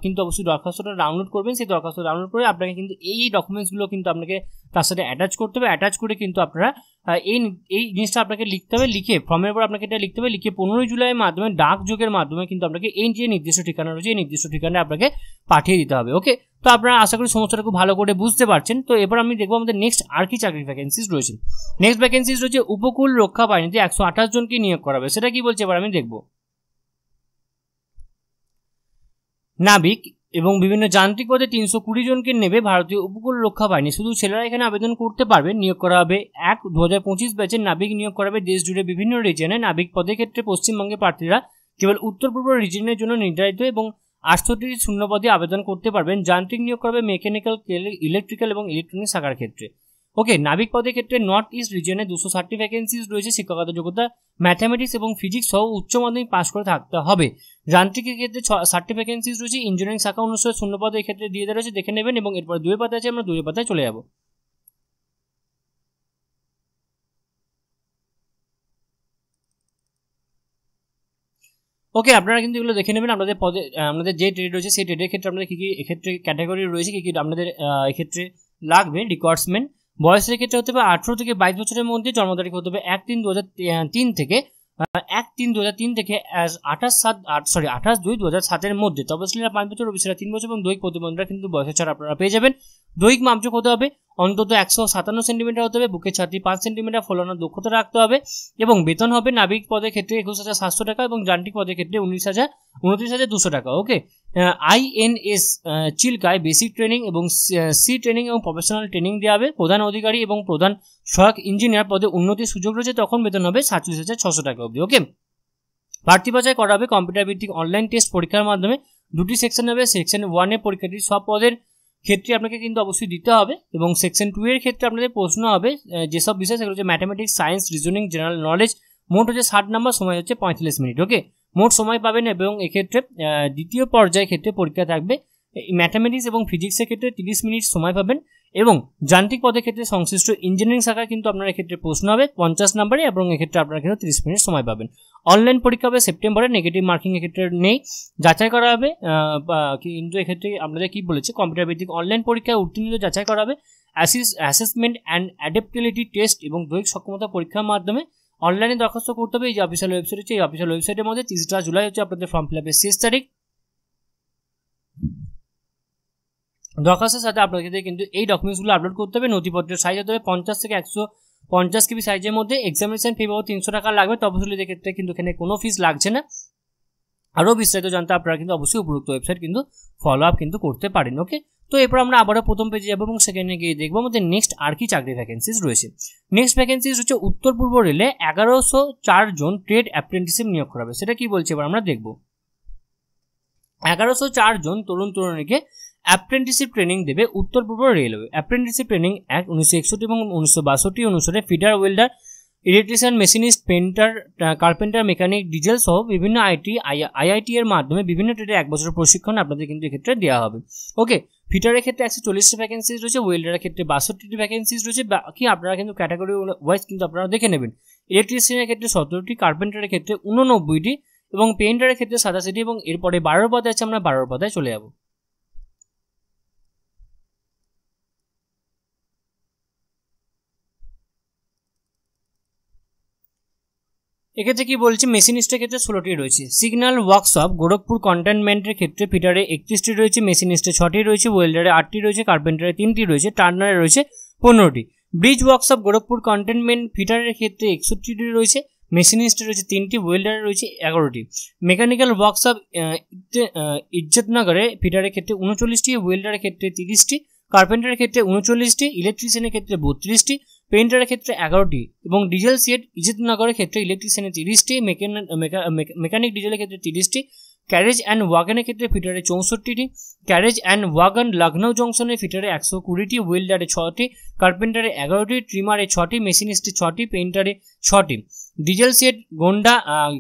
কিন্তু অবশ্যই দরখাস্তটা ডাউনলোড করবেন। সেই দরখাস্ত ডাউনলোড করে আপনাকে কিন্তু এই ডকুমেন্টসগুলো কিন্তু আপনাকে তার সাথে অ্যাটাচ করতে হবে। অ্যাটাচ করে কিন্তু আপনারা এই জিনিসটা আপনাকে লিখতে হবে। লিখে ফর্মের উপর আপনাকে এটা লিখতে হবে। লিখে 15 জুলাইয়ের মাধ্যমে ডাকযোগের মাধ্যমে কিন্তু আপনাকে এই যে নির্দিষ্ট ঠিকানা রয়েছে, এই নির্দিষ্ট ঠিকানায় আপনাকে পাঠিয়ে দিতে হবে। ওকে, তো আপনারা আশা করি সমস্যাটা খুব ভালো করে বুঝতে পারছেন। তো এবার আমি দেখবো আমাদের নেক্সট আর কি চাকরি ভ্যাকেন্সিজ রয়েছে। নেক্সট ভ্যাকেন্সিজ রয়েছে উপকূল রক্ষা বাহিনীতে 128 জনকে নিয়োগ করা হবে। সেটা কি বলছে এবার আমি দেখবো। নাবিক এবং বিভিন্ন যান্ত্রিক পদে 320 জনকে নেবে ভারতীয় উপকূল রক্ষা বাহিনী। শুধু ছেলেরা এখানে আবেদন করতে পারবে। নিয়োগ করা হবে 1/2025 ব্যাচের নাবিক নিয়োগ করা হবে দেশ জুড়ে বিভিন্ন রিজনে। নাবিক পদের ক্ষেত্রে পশ্চিমবঙ্গে প্রার্থীরা কেবল উত্তর পূর্ব রিজনের জন্য নির্ধারিত এবং 68 শূন্য পদে আবেদন করতে পারবেন। যান্ত্রিক নিয়োগ করা হবে মেকানিক্যাল, ইলেকট্রিক্যাল এবং ইলেকট্রনিক্স শাখার ক্ষেত্রে। ওকে, নাবিক পদের ক্ষেত্রে নর্থ ইস্ট রিজনে 260 ভ্যাকেন্সিজ রয়েছে। শিক্ষাগত যোগ্যতা ম্যাথামেটিক্স এবং ফিজিক্স সহ উচ্চ মাধ্যমিক পাস করে থাকতে হবে। যান্ত্রিকের ক্ষেত্রে 60 ভ্যাকেন্সিজ রয়েছে। ইঞ্জিনিয়ারিং শাখা অনুসারে শূন্য পদ এই ক্ষেত্রে দিয়ে দেওয়া রয়েছে, দেখে নেবেন। এবং এরপর দুই পাতা আছে, আমরা দুই পাতায় চলে যাব। ওকে, আপনারা কিন্তু এগুলো দেখে নেবেন। আপনাদের পদে আমাদের যে ট্রেড রয়েছে সেই ট্রেডের ক্ষেত্রে আপনাদের কী কী এক্ষেত্রে ক্যাটাগরি রয়েছে, কী কী আপনাদের এক্ষেত্রে লাগবে রিকোয়ারমেন্ট। বয়সের ক্ষেত্রে হতে হবে 18 থেকে 22 বছরের মধ্যে। জন্ম তারিখ হতে হবে 1/3/2003 থেকে 1/3/2003 থেকে 28/2/2007 মধ্যে। তপশিলীরা 5 বছর, ওবিসিরা 3 বছর এবং দৈহিক প্রতিবন্ধীরা কিন্তু বয়সের ছাড় আপনারা পেয়ে যাবেন। দৈহিক মাপযোগ হতে হবে অন্তত 157 সেন্টিমিটার হতে হবে। বুকের ছাতি 5 সেন্টিমিটার ফোলানোর দক্ষতা রাখতে হবে। এবং বেতন হবে নাবিক পদের ক্ষেত্রে 21,700 টাকা এবং যান্ত্রিক পদের ক্ষেত্রে 29,200 টাকা। ওকে, INS চিল্কায় বেসিক ট্রেনিং এবং সি ট্রেনিং এবং প্রফেশনাল ট্রেনিং দেওয়া হবে। প্রধান অধিকারী এবং প্রধান সহায়ক ইঞ্জিনিয়ার পদে উন্নতির সুযোগ রয়েছে, তখন বেতন হবে 47,600 টাকা অবধি। ওকে, প্রার্থী বাছাই করা হবে কম্পিউটার ভিত্তিক অনলাইন টেস্ট পরীক্ষার মাধ্যমে। দুটি সেকশন হবে। সেকশন 1 এর পরীক্ষাটি সব পদের ক্ষেত্রে আপনাকে কিন্তু অবশ্যই দিতে হবে। এবং সেকশন 2 এর ক্ষেত্রে আপনাদের প্রশ্ন হবে যেসব বিষয়, সেগুলো হচ্ছে mathematics, science, reasoning, general knowledge. মোট হচ্ছে 60 নম্বর, সময় হচ্ছে 45 মিনিট। ওকে, মোট সময় পাবেন। এবং এক্ষেত্রে দ্বিতীয় পর্যায়ের ক্ষেত্রে পরীক্ষা থাকবে ম্যাথামেটিক্স এবং ফিজিক্সের ক্ষেত্রে 30 মিনিট সময় পাবেন। এবং যান্ত্রিক পদের ক্ষেত্রে সংশ্লিষ্ট ইঞ্জিনিয়ারিং শাখায় কিন্তু আপনার এক্ষেত্রে প্রশ্ন হবে 50 নম্বরে, এবং এক্ষেত্রে আপনারা কিন্তু 30 মিনিট সময় পাবেন। অনলাইন পরীক্ষা হবে সেপ্টেম্বরে। নেগেটিভ মার্কিং এক্ষেত্রে নেই, যাচাই করা হবে। কিন্তু এক্ষেত্রে আপনাদের কি বলেছে, কম্পিউটার ভিত্তিক অনলাইন পরীক্ষায় উত্তীর্ণ যাচাই করা হবে। অ্যাসেসমেন্ট অ্যান্ড অ্যাডাপ্টেবিলিটি টেস্ট এবং দৈহিক সক্ষমতা পরীক্ষার মাধ্যমে। অনলাইনে দরখাস্ত করতে হবে। এই যে অফিসিয়াল ওয়েবসাইট হচ্ছে, এই অফিসিয়াল ওয়েবসাইটের মধ্যে 30 জুলাই হচ্ছে আপনাদের ফর্ম ফিল আপের শেষ তারিখ। দরখাস্তের সাথে আপনাদের কিন্তু এই ডকুমেন্টসগুলো আপলোড করতে হবে। নথিপত্রের সাইজ হতে হবে 50 থেকে 150 কেবি সাইজের মধ্যে। এক্সামিনেশন ফি পাবো 300 টাকা লাগবে। তপশিলীদের ক্ষেত্রে কিন্তু এখানে কোনো ফিস লাগছে না। আরও বিস্তারিত জানতে আপনারা কিন্তু অবশ্যই উপরোক্ত ওয়েবসাইট কিন্তু ফলো আপ কিন্তু করতে পারেন। ওকে, তো এরপর আমরা আবারও প্রথম পেজে যাবো এবং সেখানে গিয়ে দেখবো আমাদের নেক্সট আর কি চাকরি ভ্যাকেন্সিজ রয়েছে। নেক্সট ভ্যাকেন্সিজ হচ্ছে উত্তর পূর্ব রেলে 1104 জন ট্রেড অ্যাপ্রেন্টিসশিপ নিয়োগ করা হবে। সেটা কি বলছে এবার আমরা দেখবো। 1104 জন তরুণ তরুণীকে অ্যাপ্রেন্টিসশিপ ট্রেনিং দেবে উত্তর পূর্ব রেলওয়ে। অ্যাপ্রেন্টিসশিপ ট্রেনিং অ্যাক্ট 1961 এবং 1962 অনুসারে fitter, welder, electrician, machinist, painter, carpenter, mechanic, diesel সহ বিভিন্ন আইআইটি এর মাধ্যমে বিভিন্ন ট্রেডে 1 বছর প্রশিক্ষণ আপনাদের কিন্তু এক্ষেত্রে দেওয়া হবে। ওকে, ফিটারের ক্ষেত্রে 140টি ভ্যাকেন্সিজ রয়েছে। ওয়েল্ডারের ক্ষেত্রে 62টি ভ্যাকেন্সিজ রয়েছে। বাকি আপনারা কিন্তু ক্যাটাগরি ওয়াইজ কিন্তু আপনারা দেখে নেবেন। ইলেকট্রিশিয়ানের ক্ষেত্রে 17টি, কার্পেন্টারের ক্ষেত্রে 89টি এবং পেইন্টারের ক্ষেত্রে 87টি। এবং এরপরে 12 পদে আছে, আমরা 12 পদায় চলে যাব। এক্ষেত্রে কি বলছে, মেশিনিস্টের ক্ষেত্রে 16টি রয়েছে। সিগন্যাল ওয়ার্কশপ গোরখপুর কন্টেনমেন্টের ক্ষেত্রে ফিটারে 31টি রয়েছে, মেশিনিস্টে 6টি রয়েছে, ওয়েল্ডারে 8টি রয়েছে, কার্পেন্টারে 3টি রয়েছে, টার্নারে রয়েছে 15টি। ব্রিজ ওয়ার্কশপ গোরখপুর কন্টেনমেন্ট ফিটারের ক্ষেত্রে 61টি রয়েছে, মেশিনিস্টে রয়েছে 3টি, ওয়েল্ডারে রয়েছে 11টি। মেকানিক্যাল ওয়ার্কশপ ইজ্জতনগরে ফিটারের ক্ষেত্রে 39টি, ওয়েল্ডারের ক্ষেত্রে 30টি, কার্পেন্টারের ক্ষেত্রে 39টি, ইলেকট্রিশিয়ানের ক্ষেত্রে 32টি, পেইন্টারের ক্ষেত্রে 11টি এবং ডিজেল সেট ইজ্জতনগরের ক্ষেত্রে ইলেকট্রিশিয়ানের 30টি, মেকানিক ডিজেলের ক্ষেত্রে 30টি, ক্যারেজ অ্যান্ড ওয়াগনের ক্ষেত্রে ফিটারে 64টি, ক্যারেজ অ্যান্ড ওয়াগন লখনৌ জংশনের ফিটারে 120টি, ওয়েল্ডারে 6টি, কার্পেন্টারে 11টি, ট্রিমারে 6টি, মেশিনিস্টে 6টি, পেইন্টারে 6টি। ডিজেল সেট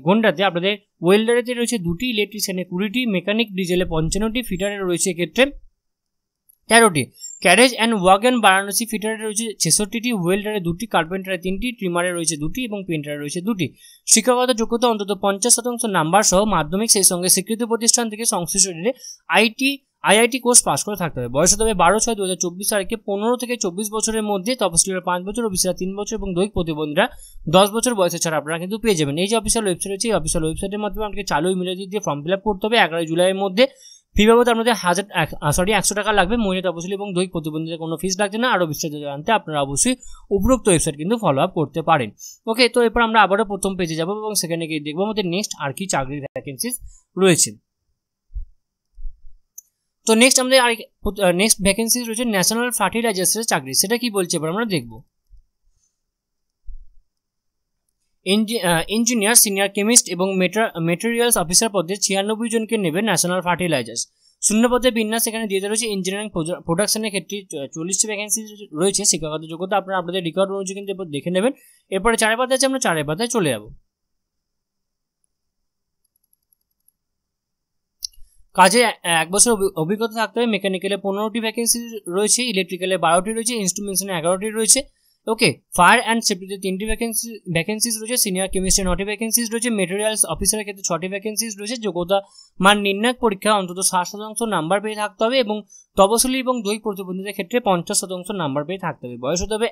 গোন্ডাতে আপনাদের ওয়েল্ডারেতে রয়েছে 2টি, ইলেকট্রিশিয়ানে 20টি, মেকানিক ডিজেলে 55টি, ফিটারে রয়েছে এক্ষেত্রে 13টি। ক্যারেজ অ্যান্ড ওয়াগন বারাণসী ফিটারে রয়েছে 66টি, ওয়েল্ডারে 2টি, কার্পেন্টারে 3টি, ট্রিমারে রয়েছে 2টি এবং পেইন্টারে রয়েছে 2টি। শিক্ষাগত যোগ্যতা অন্তত 50% নাম্বার সহ মাধ্যমিক, সেই সঙ্গে স্বীকৃত প্রতিষ্ঠান থেকে সংশ্লিষ্ট আইআইটি কোর্স পাস করে থাকতে হবে। বয়স হতে হবে 12/6/2024 তারিখে 15 থেকে 24 বছরের মধ্যে, তপশিলীরা 5 বছর, ওবিসিরা 3 বছর এবং দৈহিক প্রতিবন্ধীরা 10 বছর বয়সে ছাড়া আপনারা কিন্তু পেয়ে যাবেন। এই যে অফিসিয়াল ওয়েবসাইট রয়েছে, এই অফিসিয়াল ওয়েবসাইটের মাধ্যমে আপনাকে চালু ইমেল আইডি দিয়ে ফর্ম ফিল আপ করতে হবে। 11 জুলাইয়ের মধ্যে ফি বাবদ আপনাদের 100 টাকা লাগবে। মহিলা তপশিলি এবং দৈহিক প্রতিবন্ধীদের কোনো ফিস লাগছে না। আরও বিস্তারিত জানতে আপনারা অবশ্যই উপরোক্ত ওয়েবসাইট কিন্তু ফলো আপ করতে পারেন। ওকে, তো এরপর আমরা আবারও প্রথম পেজে যাব এবং সেখানে গিয়ে দেখবো আমাদের নেক্সট আর কি চাকরির ভ্যাকেন্সিস রয়েছে। তো নেক্সট ভ্যাকেন্সিস রয়েছে ন্যাশনাল ফার্টিলাইজার্সের চাকরি। সেটা কি বলছে এবার আমরা দেখব। ইঞ্জিনিয়ার, সিনিয়র কেমিস্ট এবং মেটেরিয়ালস অফিসার পদে 96 জনকে নেবে ন্যাশনাল ফার্টিলাইজার্স। শূন্য পদে বিন্যাস এখানে দিয়ে দেওয়া রয়েছে। ইঞ্জিনিয়ারিং প্রোডাকশনের ক্ষেত্রে 40টি ভ্যাকেন্সি রয়েছে। শিক্ষাগত যোগ্যতা আপনারা আপনাদের রেকর্ড অনুযায়ী কিন্তু এরপর দেখে নেবেন। এরপরে 4 পাতায় আছে, আমরা 4 পাতায় চলে যাব। কাজে 1 বছর অভিজ্ঞতা থাকতে হবে। মেকানিক্যালে 15টি ভ্যাকেন্সি রয়েছে, ইলেকট্রিক্যালে 12টি রয়েছে, ইনস্ট্রুমেন্টেশনে 11টি রয়েছে। ওকে, ফায়ার অ্যান্ড সেফটিতে 3টি ভ্যাকেন্সিস রয়েছে, সিনিয়র কেমিস্ট্রি 9টি ভ্যাকেন্সিস রয়েছে, মেটেরিয়ালস অফিসারের ক্ষেত্রে 6টি ভ্যাকেন্সিস রয়েছে। যোগ্যতা মান নির্ণায়ক পরীক্ষা অন্তত 60% নাম্বার পেয়ে থাকতে হবে এবং তপশিলি এবং দৈহিক প্রতিবন্ধীদের ক্ষেত্রে 50% নাম্বার পেয়ে থাকতে হবে। বয়স হতে হবে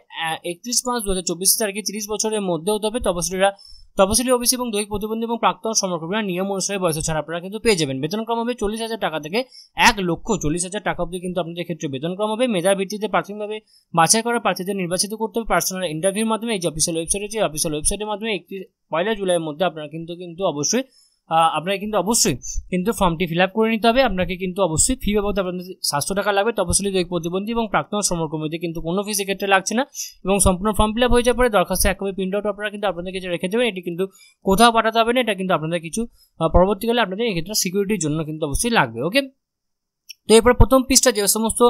31/5/2024 তারিখে 30 বছরের মধ্যে হতে হবে। তপশিলি ওবিসি এবং দৈহিক প্রতিবন্ধী এবং প্রাক্তন সমরকর্মীরা নিয়ম অনুসারে বয়স ছাড়া আপনারা কিন্তু পেয়ে যাবেন। বেতনক্রম হবে 40,000 টাকা থেকে 1,40,000 টাকা অবধি কিন্তু আপনাদের ক্ষেত্রে বেতনক্রম হবে। মেধার ভিত্তিতে প্রাথমিকভাবে বাছাই করা প্রার্থীদের নির্বাচিত করতে হবে পার্সোনাল ইন্টারভিউর মাধ্যমে। এই যে অফিসিয়াল ওয়েবসাইট আছে, অফিসিয়াল ওয়েবসাইটের মাধ্যমে 1 জুলাইয়ের মধ্যে আপনারা কিন্তু অবশ্যই ফর্মটি ফিল আপ করে নিতে হবে। আপনাকে কিন্তু অবশ্যই ফি বাবদ আপনাদের 700 টাকা লাগবে। তপশিলি দৈহিক প্রতিবন্ধী এবং প্রাক্তন সমরকর্মীদের কিন্তু কোনো ফিস এক্ষেত্রে লাগছে না এবং সম্পূর্ণ ফর্ম ফিল আপ হয়ে যাওয়ার পরে দরখাস্ত 1 কপি প্রিন্ট আউট আপনারা কিন্তু আপনাদের কাছে রেখে দেবেন। এটি কিন্তু কোথাও পাঠাতে হবে না, এটা কিন্তু আপনাদের কিছু পরবর্তীকালে আপনাদের এক্ষেত্রে সিকিউরিটির জন্য কিন্তু অবশ্যই লাগবে। ওকে, তো এরপর প্রথম পৃষ্ঠা যে সমস্ত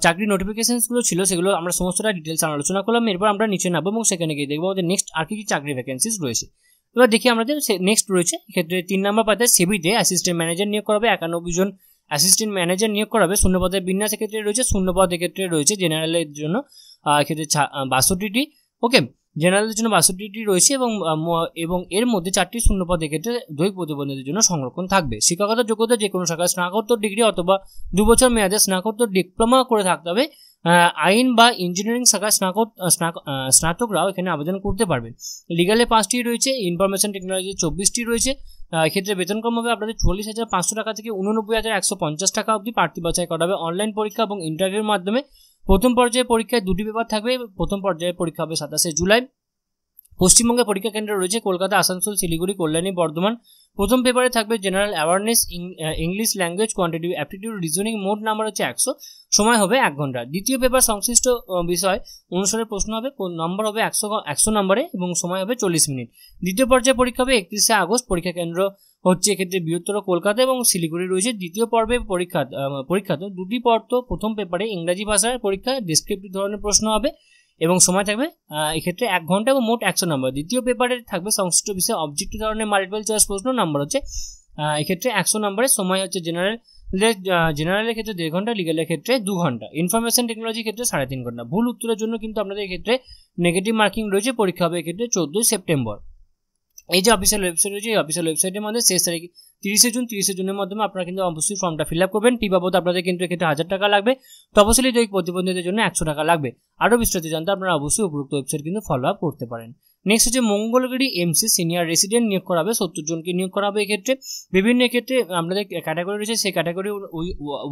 চাকরি নোটিফিকেশনসগুলো ছিল সেগুলো আমরা সমস্তটা ডিটেলস আলোচনা করলাম। এরপর আমরা নিচে নামবো এবং সেখানে গিয়ে দেখবো আমাদের নেক্সট আর কি চাকরি ভ্যাকেন্সিস রয়েছে। এবার দেখি আমাদের নেক্সট রয়েছে এক্ষেত্রে 3 নম্বর পাতায় সেবিতে অ্যাসিস্ট্যান্ট ম্যানেজার নিয়োগ করাবে। 91 জন অ্যাসিস্ট্যান্ট ম্যানেজার নিয়োগ করাবে। শূন্য পদের বিন্যাস ক্ষেত্রে রয়েছে। শূন্য পদ ক্ষেত্রে রয়েছে জেনারেলের জন্য এক্ষেত্রে 62টি। ওকে, জেনারেলের জন্য 62টি রয়েছে এবং এর মধ্যে 4টি শূন্য পদ ক্ষেত্রে দৈহিক প্রতিবন্ধীদের জন্য সংরক্ষণ থাকবে। শিক্ষাগত যোগ্যতা যে কোনো শাখায় স্নাতকোত্তর ডিগ্রি অথবা 2 বছর মেয়াদে স্নাতকোত্তর ডিপ্লোমা করে থাকতে হবে। আইন বা ইঞ্জিনিয়ারিং শাখায় স্নাতকরাও এখানে আবেদন করতে পারবেন। লিগালে 5টি রয়েছে, ইনফরমেশন টেকনোলজি 24টি রয়েছে। এক্ষেত্রে বেতনক্রম হবে আপনাদের 40,500 টাকা থেকে 89,150 টাকা অবধি। প্রার্থী বাছাই করা হবে অনলাইন পরীক্ষা এবং ইন্টারভিউর মাধ্যমে। প্রথম পর্যায়ে পরীক্ষায় 2টি পেপার থাকবে। প্রথম পর্যায়ে পরীক্ষা হবে 27 জুলাই। পশ্চিমবঙ্গে পরীক্ষা কেন্দ্র রয়েছে কলকাতা, আসানসোল, শিলিগুড়ি, কল্যাণী, বর্ধমান। প্রথম পেপারে থাকবে general awareness, English language, quantitative aptitude, reasoning. মোট নাম্বার হচ্ছে 100, সময় হবে 1 ঘন্টা। দ্বিতীয় পেপার সংশ্লিষ্ট বিষয় অনুসারে প্রশ্ন হবে, নম্বর হবে 100 নম্বরে এবং সময় হবে 40 মিনিট। দ্বিতীয় পর্যায়ে পরীক্ষা হবে 31 আগস্ট। পরীক্ষা কেন্দ্র হচ্ছে এক্ষেত্রে বৃহত্তর কলকাতা এবং শিলিগুড়ি রয়েছে। দ্বিতীয় পর্বে পরীক্ষাতে 2টি পর্ব। প্রথম পেপারে ইংরাজি ভাষার পরীক্ষা, ডেসক্রিপটিভ ধরনের প্রশ্ন হবে এবং সময় থাকবে এক্ষেত্রে 1 ঘন্টা এবং মোট 100 নম্বর। দ্বিতীয় পেপারে থাকবে সংশ্লিষ্ট বিষয়ে অবজেক্টিভ ধরনের মাল্টিপল চয়েস প্রশ্ন, নম্বর হচ্ছে এক্ষেত্রে 100 নম্বরের। সময় হচ্ছে জেনারেলের ক্ষেত্রে 1.5 ঘন্টা, লিগালের ক্ষেত্রে 2 ঘন্টা, ইনফরমেশন টেকনোলজির ক্ষেত্রে 3.5 ঘন্টা। ভুল উত্তরের জন্য কিন্তু আপনাদের এক্ষেত্রে নেগেটিভ মার্কিং রয়েছে। পরীক্ষা হবে এক্ষেত্রে 14 সেপ্টেম্বর। এই যে অফিসিয়াল ওয়েবসাইট রয়েছে, এই অফিসিয়াল ওয়েবসাইটের মধ্যে শেষ তারিখ 30 জুনের মাধ্যমে আপনারা কিন্তু অবশ্যই ফর্মটা ফিল আপ করবেন। ফি বাবদ আপনাদের কিন্তু এক্ষেত্রে 1000 টাকা লাগবে। তফসিলি দৈহিক প্রতিবন্ধীদের জন্য 100 টাকা লাগবে। আরও বিস্তারিত জানতে আপনারা অবশ্যই উপরোক্ত ওয়েবসাইট কিন্তু ফলো আপ করতে পারেন। নেক্সট হচ্ছে মঙ্গলগিরি এমসি সিনিয়র রেসিডেন্ট নিয়োগ করা হবে, 70 জনকে নিয়োগ করা হবে। এক্ষেত্রে বিভিন্ন ক্ষেত্রে আপনাদের ক্যাটাগরি রয়েছে, সেই ক্যাটাগরি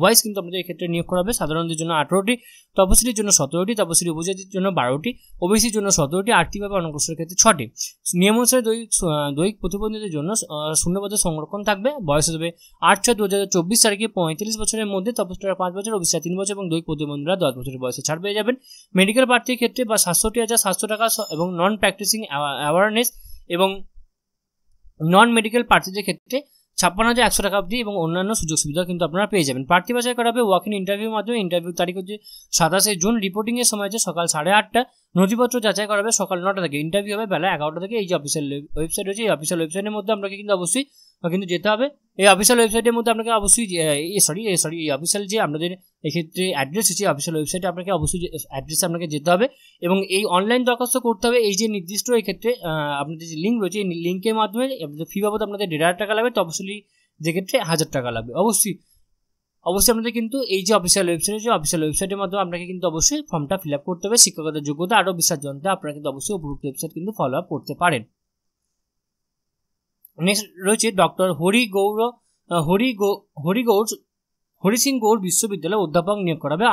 ওয়াইজ কিন্তু আপনাদের এক্ষেত্রে নিয়োগ করা হবে। সাধারণদের জন্য 18টি, তপশিলির জন্য 17টি, তপশিলি উপজাতির জন্য 12টি, ওবিসির জন্য 17টি, আর্থিকভাবে অনগ্রসরের ক্ষেত্রে 6টি। নিয়ম অনুসারে দৈহিক প্রতিবন্ধীদের জন্য শূন্যপদের সংরক্ষণ থাকবে। বয়স হবে 8/6/2024 তারিখে 45 বছরের মধ্যে, তপশিলীরা 5 বছর, ওবিসিরা 3 বছর এবং দৈহিক প্রতিবন্ধীরা 10 বছরের বয়সে ছাড় পেয়ে যাবেন। মেডিকেল প্রার্থীর ক্ষেত্রে বা 67,700 টাকা এবং নন প্র্যাকটিসিং অ্যাওয়ারনেস এবং নন মেডিকেল প্রার্থীদের ক্ষেত্রে 56,100 টাকা অবধি এবং অন্যান্য সুযোগ সুবিধা কিন্তু আপনারা পেয়ে যাবেন। প্রার্থী বাছাই করা হবে ওয়াক ইন ইন্টারভিউর মাধ্যমে। ইন্টারভিউ তারিখ হচ্ছে 27 জুন। রিপোর্টিংয়ের সময় হচ্ছে সকাল 8:30। নথিপত্র যাচাই করা হবে সকাল 9টা থেকে। ইন্টারভিউ হবে বেলা 11টা থেকে। এই যে অফিসিয়াল ওয়েবসাইট রয়েছে, এই অফিসিয়াল ওয়েবসাইটের মধ্যে আপনাকে কিন্তু অবশ্যই কিন্তু যেতে হবে। এই অফিসিয়াল ওয়েবসাইটের মধ্যে আপনাকে অবশ্যই এই অফিসিয়াল যে আপনাদের এক্ষেত্রে অ্যাড্রেস আছে, অফিসিয়াল ওয়েবসাইটে আপনাকে অবশ্যই অ্যাড্রেসে আপনাকে যেতে হবে এবং এই অনলাইন দরখাস্ত করতে হবে। এই যে নির্দিষ্ট এক্ষেত্রে আপনাদের যে লিঙ্ক রয়েছে, এই লিঙ্কের মাধ্যমে ফি বাবদ আপনাদের 1,500 টাকা লাগবে, তফসিলি যেক্ষেত্রে 1000 টাকা লাগবে। অবশ্যই আপনাদের কিন্তু এই যে অফিসিয়াল ওয়েবসাইট আছে, অফিসিয়াল ওয়েবসাইটের মাধ্যমে আপনাকে কিন্তু অবশ্যই ফর্মটা ফিল আপ করতে হবে। শিক্ষকতার যোগ্যতা আরও বিস্তার জানতে আপনারা কিন্তু অবশ্যই উপরোক্ত ওয়েবসাইট কিন্তু ফলো আপ করতে পারেন। নেক্সট রয়েছে ডক্টর হরি সিং গৌর বিশ্ববিদ্যালয়ে অধ্যাপক নিয়োগ করা হবে।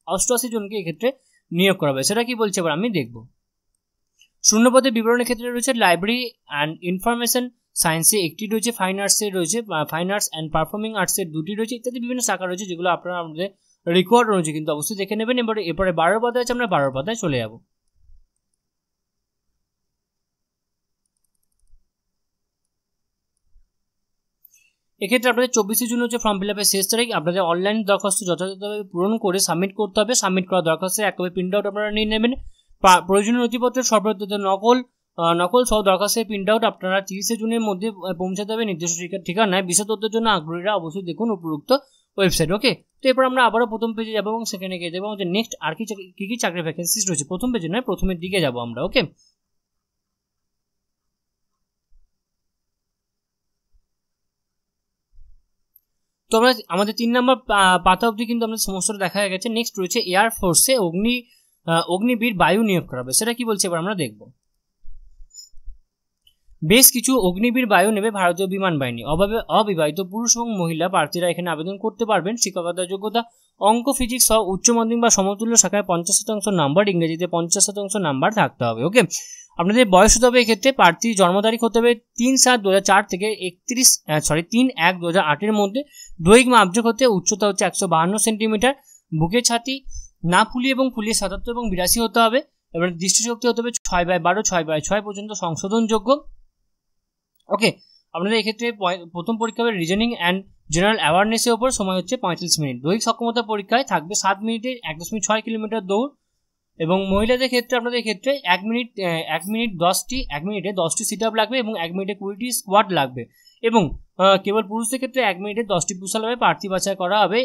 88 জনকে এক্ষেত্রে নিয়োগ করা হবে। সেটা কি বলছে এবার আমি দেখব। শূন্যপদের বিবরণের ক্ষেত্রে রয়েছে লাইব্রেরি অ্যান্ড ইনফরমেশন সায়েন্সে একটি রয়েছে, ফাইন আর্টসে রয়েছে, ফাইন আর্টস অ্যান্ড পারফর্মিং আর্টসের 2টি রয়েছে, ইত্যাদি বিভিন্ন শাখা রয়েছে যেগুলো আপনারা আমাদের রেকর্ড রয়েছে কিন্তু অবশ্যই দেখে নেবেন। এরপরে 12 পাতায় আছে, আমরা 12 পাতায় চলে যাব। এক্ষেত্রে আপনাদের 24 জুন হচ্ছে ফর্ম ফিল আপের শেষ তারিখ। আপনাদের অনলাইন দরখাস্ত যথাযথভাবে পূরণ করে সাবমিট করতে হবে। সাবমিট করা দরখাস্তের এক কপি প্রিন্ট আউট আপনারা নিয়ে নেবেন। প্রয়োজনীয় নথিপত্রের সর্বত্র নকল সহ দরখাস্তের প্রিন্ট আউট আপনারা 30 জুনের মধ্যে পৌঁছাতে হবে নির্দিষ্ট ঠিকানায়। বিশদ তথ্যের জন্য আগ্রহীরা অবশ্যই দেখুন উপরোক্ত ওয়েবসাইট। ওকে, তো এরপর আমরা আবারও প্রথম পেজে যাবো এবং সেখানে গিয়ে দেখবো যে নেক্সট আর কি চাকরি ভ্যাকেন্সিস রয়েছে। প্রথম পেজে নয়, প্রথমের দিকে যাবো আমরা। ওকে, তো আমরা আমাদের 3 নম্বর পাতা অবধি কিন্তু আমাদের সমস্যাটা দেখা গেছে। নেক্সট রয়েছে এয়ার ফোর্সে অগ্নিবীর বায়ু নিয়োগ করা হবে। সেটা কি বলছে এবার আমরা দেখব। বেশ কিছু অগ্নিবীর বায়ু নেবে ভারতীয় বিমান বাহিনী। অবিবাহিত পুরুষ এবং মহিলা প্রার্থীরা এখানে আবেদন করতে পারবেন। শিক্ষকতার যোগ্যতা অঙ্ক, ফিজিক্স সহ উচ্চ মাধ্যমিক বা সমতুল্য শাখায় 50% নাম্বার, ইংরেজিতে 50% নাম্বার থাকতে হবে। ওকে, আপনাদের বয়স হতে হবে এক্ষেত্রে প্রার্থী জন্ম তারিখ হতে হবে 3/7/2004 থেকে 3/1/2008 মধ্যে। দৈহিক মাপযোগ হতে উচ্চতা হচ্ছে 152 সেন্টিমিটার। বুকের ছাতি না ফুলিয়ে এবং ফুলিয়ে 77 এবং 82 হতে হবে। এবার দৃষ্টিশক্তি হতে হবে 6/12 6/6 পর্যন্ত সংশোধনযোগ্য। ওকে, আপনাদের এক্ষেত্রে প্রথম পরীক্ষা হবে রিজনিং অ্যান্ড জেনারেল অ্যাওয়ারনেসের ওপর। সময় হচ্ছে 35 মিনিট। দৈহিক সক্ষমতা পরীক্ষায় থাকবে 7 মিনিটে 1.6 কিলোমিটার দৌড় এবং মহিলাদের ক্ষেত্রে আপনাদের ক্ষেত্রে 1 মিনিটে 10টি সিট আপ লাগবে এবং 1 মিনিটে 20টি স্কোয়াট লাগবে এবং কেবল পুরুষদের ক্ষেত্রে 1 মিনিটে 10টি পুশ আপ হবে। প্রার্থী বাছাই করা হবে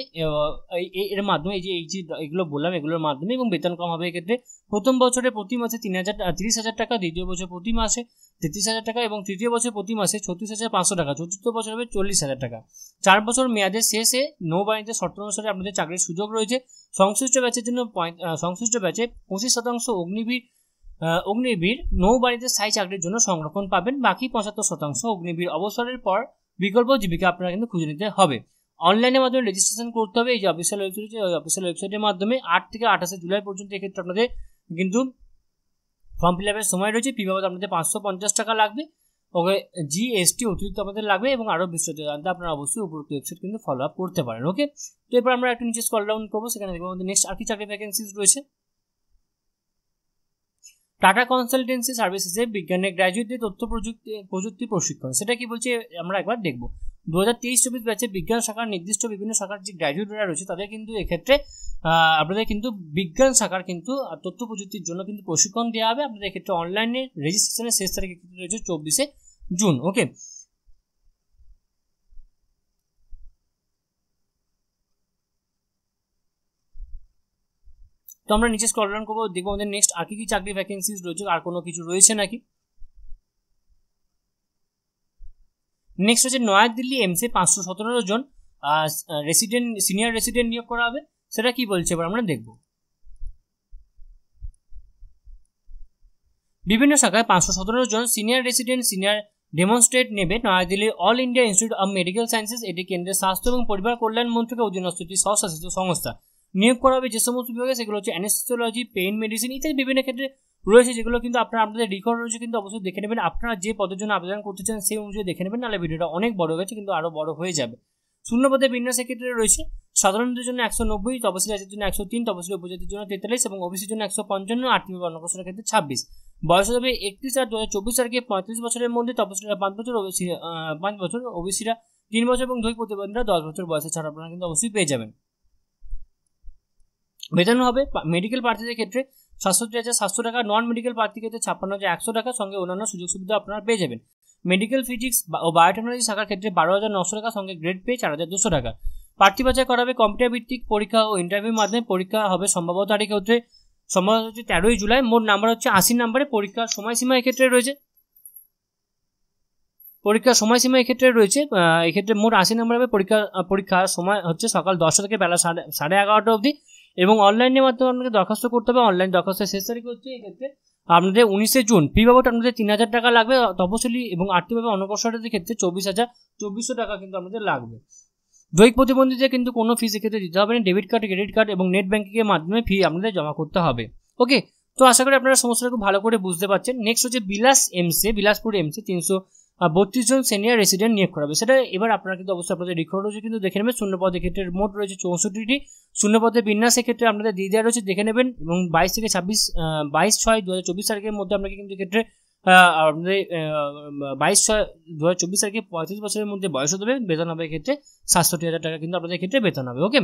এর মাধ্যমে এই যে এগুলো বললাম এগুলোর মাধ্যমে এবং বেতন কম হবে এক্ষেত্রে। প্রথম বছরে প্রতি মাসে 30,000 টাকা, দ্বিতীয় বছর প্রতি মাসে 33,000 টাকা এবং তৃতীয় বছর প্রতি মাসে 36,500 টাকা, চতুর্থ বছর হবে 40,000 টাকা। 4 বছর মেয়াদের শেষে নৌবাহিনীতে শর্ত অনুসারে আপনাদের চাকরির সুযোগ রয়েছে। সংশ্লিষ্ট ব্যাচের জন্য 25% অগ্নিবীর নৌবাহিনীতে স্থায়ী চাকরির জন্য সংরক্ষণ পাবেন। বাকি 75% অগ্নিবীর অবসরের পর বিকল্প জীবিকা আপনারা কিন্তু খুঁজে নিতে হবে। অনলাইনের মাধ্যমে রেজিস্ট্রেশন করতে হবে। এই যে অফিসিয়াল ওয়েবসাইট, ওই অফিসিয়াল ওয়েবসাইটের মাধ্যমে 8 থেকে 28 জুলাই পর্যন্ত এক্ষেত্রে আপনাদের কিন্তু ফর্ম ফিল আপের সময় রয়েছে। ফি বাবদ আপনাদের 550 টাকা লাগবে। ওকে, জিএসটি অতিরিক্ত আপনাদের লাগবে এবং আরও বিস্তারিত জানতে আপনারা অবশ্যই উপরোক্ত ওয়েবসাইট কিন্তু ফলো আপ করতে পারেন। ওকে, তো এরপর আমরা একটু নিচে স্ক্রল ডাউন করবো, সেখানে দেখবো আমাদের নেক্সট আর কি চাকরি ভ্যাকেন্সিস রয়েছে। টাটা কনসালটেন্সি সার্ভিসেসে বিজ্ঞানের গ্র্যাজুয়েটদের তথ্য প্রযুক্তি প্রশিক্ষণ। সেটা কি বলছে আমরা একবার দেখব। 2023-24 ব্যাচে বিজ্ঞান শাখার নির্দিষ্ট বিভিন্ন শাখার যে গ্র্যাজুয়েটরা রয়েছে তাদের কিন্তু এক্ষেত্রে আপনাদের কিন্তু বিজ্ঞান শাখার কিন্তু তথ্য প্রযুক্তির জন্য কিন্তু প্রশিক্ষণ দেওয়া হবে। আপনাদের এক্ষেত্রে অনলাইনে রেজিস্ট্রেশনের শেষ তারিখ রয়েছে 24 জুন। ওকে, তো আমরা নিচে স্ক্রল ডাউন করবো, দেখবো আমাদের নেক্সট আর কি চাকরি ভ্যাকেন্সিস রয়েছে, আর কোনো কিছু রয়েছে নাকি। নেক্সট হচ্ছে নয়াদিল্লি এমসে 517 জন সিনিয়র রেসিডেন্ট নিয়োগ করা হবে। সেটা কি বলছে এবার আমরা দেখব। বিভিন্ন শাখায় 517 জন সিনিয়র রেসিডেন্ট সিনিয়র ডেমনস্ট্রেট নেবে নয়াদিল্লির all India institute of medical sciences. এটি কেন্দ্রের স্বাস্থ্য এবং পরিবার কল্যাণ মন্ত্রকের অধীনস্থ একটি স্বশাসিত সংস্থা। নিয়োগ করা হবে যে সমস্ত বিভাগে, সেগুলো হচ্ছে অ্যানেস্থেসিওলজি, পেইন মেডিসিন ইত্যাদি বিভিন্ন ক্ষেত্রে রয়েছে, যেগুলো কিন্তু আপনাদের রেকর্ড রয়েছে, কিন্তু অবশ্যই দেখে নেবেন। আপনারা যে পদের জন্য আবেদন করতে চান সেই অনুযায়ী দেখে নেবেন, নাহলে ভিডিওটা অনেক বড় হয়ে গেছে, কিন্তু আরও বড় হয়ে যাবে। শূন্যপদের বিন্যাসের ক্ষেত্রে রয়েছে সাধারণদের জন্য 190, তপশিলি জাতির জন্য 103, তপশিলি উপজাতির জন্য 43 এবং ওবিসির জন্য 155, আর্থিক অনগ্রসরের ক্ষেত্রে 26। বয়স হবে 31/8/2024 তারিখে 35 বছরের মধ্যে, তপশিলিরা 5 বছর, 5 বছর, ওবিসিরা 3 বছর এবং দৈহিক প্রতিবন্ধীরা 10 বছর বয়সে ছাড় আপনারা কিন্তু অবশ্যই পেয়ে যাবেন। বেতন হবে মেডিকেল প্রার্থীদের ক্ষেত্রে 67,700 টাকা, নন মেডিকেল প্রার্থীর ক্ষেত্রে 56,100 টাকা, সঙ্গে অন্যান্য সুযোগ সুবিধা আপনারা পেয়ে যাবেন। মেডিকেল ফিজিক্স ও বায়োটেকনোলজি শাখার ক্ষেত্রে 12,900 টাকা, সঙ্গে গ্রেড পে 4,200 টাকা। প্রার্থী বাছাই করা হবে কম্পিউটার ভিত্তিক পরীক্ষা ও ইন্টারভিউর মাধ্যমে। পরীক্ষা হবে সম্ভাব্য তারিখ হচ্ছে 13ই জুলাই। মোট নাম্বার হচ্ছে 80 নম্বরে। পরীক্ষার সময়সীমা এক্ষেত্রে রয়েছে এক্ষেত্রে মোট 80 নম্বর হবে। পরীক্ষার সময় হচ্ছে সকাল 10টা থেকে বেলা 11:30 অবধি, এবং অনলাইনের মাধ্যমে আপনাকে দরখাস্ত করতে হবে। অনলাইন দরখাস্তের শেষ তারিখ হচ্ছে এক্ষেত্রে আপনাদের 19শে জুন। ফি বাবদ আপনাদের 3,000 টাকা লাগবে। তপশিলি এবং আর্থিকভাবে অনগ্রসরদের ক্ষেত্রে 24,400 টাকা কিন্তু আপনাদের লাগবে। দৈহিক প্রতিবন্ধীদের কিন্তু কোনো ফিস এক্ষেত্রে দিতে হবে না। ডেবিট কার্ড, ক্রেডিট কার্ড এবং নেট ব্যাঙ্কিংয়ের মাধ্যমে ফি আপনাদের জমা করতে হবে। ওকে, তো আশা করি আপনারা সমস্যাটা খুব ভালো করে বুঝতে পারছেন। নেক্সট হচ্ছে বিলাসপুর এমসে 332 জন সিনিয়র রেসিডেন্ট নিয়োগ করা হবে। সেটা এবার আপনারা কিন্তু অবশ্যই আপনাদের রেকর্ড রয়েছে, কিন্তু দেখে নেবেন। শূন্যপদের ক্ষেত্রে মোট রয়েছে 64টি। শূন্যপদের বিন্যাসের ক্ষেত্রে আপনাদের দিয়ে দেওয়া রয়েছে, দেখে নেবেন। এবং 22 থেকে 22/6/2024 তারিখের মধ্যে আপনাকে কিন্তু এক্ষেত্রে আপনাদের 22/6/2024 তারিখে 35 বছরের মধ্যে বয়স হতে হবে। বেতন হবে এক্ষেত্রে 67,000 টাকা কিন্তু আপনাদের ক্ষেত্রে বেতন হবে। ওকে,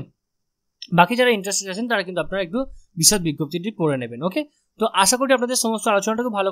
বাকি যারা ইন্টারেস্টেড আছেন তারা কিন্তু আপনারা একটু বিশদ বিজ্ঞপ্তিটি পড়ে নেবেন। ওকে, তো আশা করি আপনাদের সমস্ত আলোচনাটাকে ভালো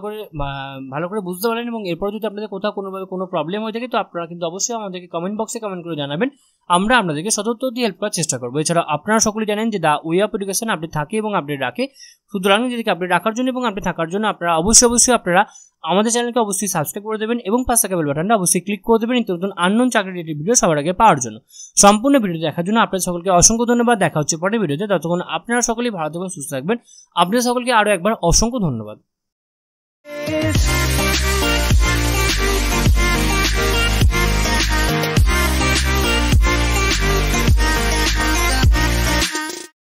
করে বুঝতে পারলেন, এবং এরপর যদি আপনাদের কোথাও কোনোভাবে কোনো প্রবলেম হয়ে থাকে তো আপনারা কিন্তু অবশ্যই আমাদেরকে কমেন্ট বক্সে কমেন্ট করে জানাবেন। আমরা আপনাদেরকে সদুত্তর দিয়ে হেল্প করার চেষ্টা করবো। এছাড়া আপনারা সকলেই জানেন যে the way of education update থাকে এবং আপডেট রাখে। সুতরাং যদি আপডেট রাখার জন্য এবং আপডেট থাকার জন্য আপনারা অবশ্যই আপনারা আমাদের চ্যানেলকে অবশ্যই সাবস্ক্রাইব করে দেবেন এবং পাশে থাকা বেল বাটনটা অবশ্যই ক্লিক করে দেবেন নিত্য নতুন আননোন চাকরি রিলেটেড ভিডিও সবার আগে পাওয়ার জন্য। সম্পূর্ণ ভিডিও দেখার জন্য আপনাদের সকলকে অসংখ্য ধন্যবাদ। দেখা হচ্ছে পরের ভিডিওতে। ততক্ষণ আপনারা সকলেই ভালো থাকবেন, সুস্থ থাকবেন। আপনাদের সকলকে আরও একবার অসংখ্য ধন্যবাদ।